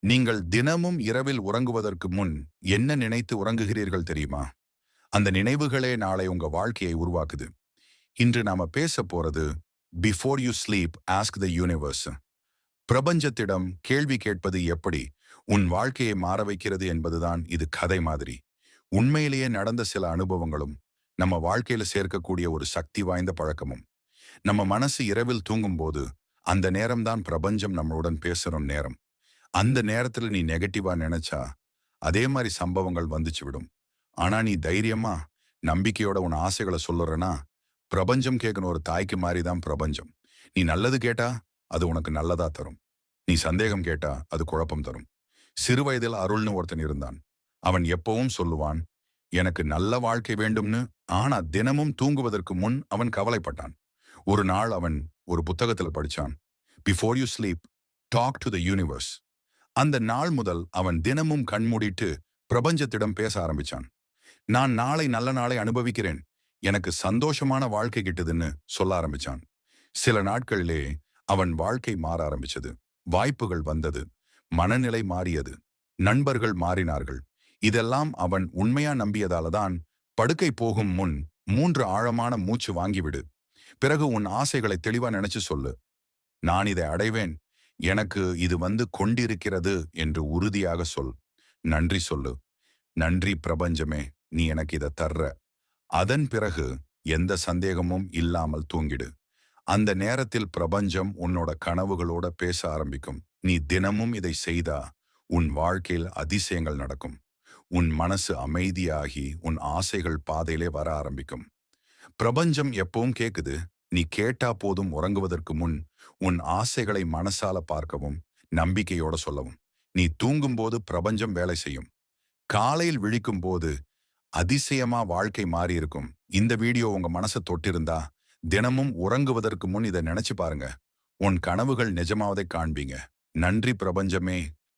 நீங்கள் தினமும் இரவில் உறங்குவதற்கு முன் என்ன நினைத்து உறங்குகிறீர்கள் தெரியுமா? அந்த நினைவுகளே நாளை உங்க வாழ்க்கையை உருவாக்குது. இன்று நாம பேச போறது before you sleep ask the universe. பிரபஞ்சத்திடம் கேள்வி கேட்பது எப்படி உன் வாழ்க்கையை மாற வைக்கிறது என்பதுதான் இது கதை மாதிரி. உண்மையிலேயே நடந்த சில அனுபவங்களும் நம்ம வாழ்க்கையில சேர்க்கக்கூடிய ஒரு சக்தி வாய்ந்த பழக்கமும். நம்ம மனசு இரவில் தூங்கும்போது அந்த நேரம்தான் பிரபஞ்சம் நம்மளுடன் பேசுற நேரம். அந்த நேரத்துல நீ நெகட்டிவா நினைச்சா அதே மாதிரி சம்பவங்கள் வந்துச்சு விடும். ஆனா நீ தைரியமா நம்பிக்கையோட உன் ஆசைகளை சொல்லுறனா பிரபஞ்சம் கேட்கணும். ஒரு தாய்க்கு மாதிரி தான் பிரபஞ்சம். நீ நல்லது கேட்டா அது உனக்கு நல்லதா தரும். நீ சந்தேகம் கேட்டா அது குழப்பம் தரும். சிறு வயதில் அருள்னு ஒருத்தன் இருந்தான். அவன் எப்பவும் சொல்லுவான், எனக்கு நல்ல வாழ்க்கை வேண்டும்னு. ஆனா தினமும் தூங்குவதற்கு முன் அவன் கவலைப்பட்டான். ஒரு நாள் அவன் ஒரு புத்தகத்தில் படிச்சான், before you sleep talk to the universe. அந்த நாள் முதல் அவன் தினமும் கண்மூடிட்டு பிரபஞ்சத்திடம் பேச ஆரம்பிச்சான். நான் நாளை நல்ல நாளை அனுபவிக்கிறேன், எனக்கு சந்தோஷமான வாழ்க்கை கிட்டுதுன்னு சொல்ல ஆரம்பிச்சான். சில நாட்களிலே அவன் வாழ்க்கை மாற ஆரம்பிச்சது. வாய்ப்புகள் வந்தது, மனநிலை மாறியது, நண்பர்கள் மாறினார்கள். இதெல்லாம் அவன் உண்மையா நம்பியதால தான். படுக்கை போகும் முன் 3 ஆழமான மூச்சு வாங்கிவிடு. பிறகு உன் ஆசைகளை தெளிவா நினைச்சு சொல்லு. நான் இதை அடைவேன், எனக்கு இது வந்து கொண்டிருக்கிறது என்று உறுதியாக சொல். நன்றி சொல்லு. நன்றி பிரபஞ்சமே, நீ எனக்கு இதை தர்ற. அதன் பிறகு எந்த சந்தேகமும் இல்லாமல் தூங்கிடு. அந்த நேரத்தில் பிரபஞ்சம் உன்னோட கனவுகளோட பேச ஆரம்பிக்கும். நீ தினமும் இதை செய்தா உன் வாழ்க்கையில் அதிசயங்கள் நடக்கும். உன் மனசு அமைதியாகி உன் ஆசைகள் பாதையிலே வர ஆரம்பிக்கும். பிரபஞ்சம் எப்பவும் கேக்குது. நீ கேட்டா போதும். உறங்குவதற்கு முன் உன் ஆசைகளை மனசால பார்க்கவும், நம்பிக்கையோட சொல்லவும். நீ தூங்கும்போது பிரபஞ்சம் வேலை செய்யும். காலையில் விழிக்கும் போது அதிசயமா வாழ்க்கை மாறி இருக்கும். இந்த வீடியோ உங்க மனசை தொட்டிருந்தா தினமும் உறங்குவதற்கு முன் இதை நினைச்சு பாருங்க. உன் கனவுகள் நிஜமாவதை காண்பீங்க. நன்றி பிரபஞ்சமே.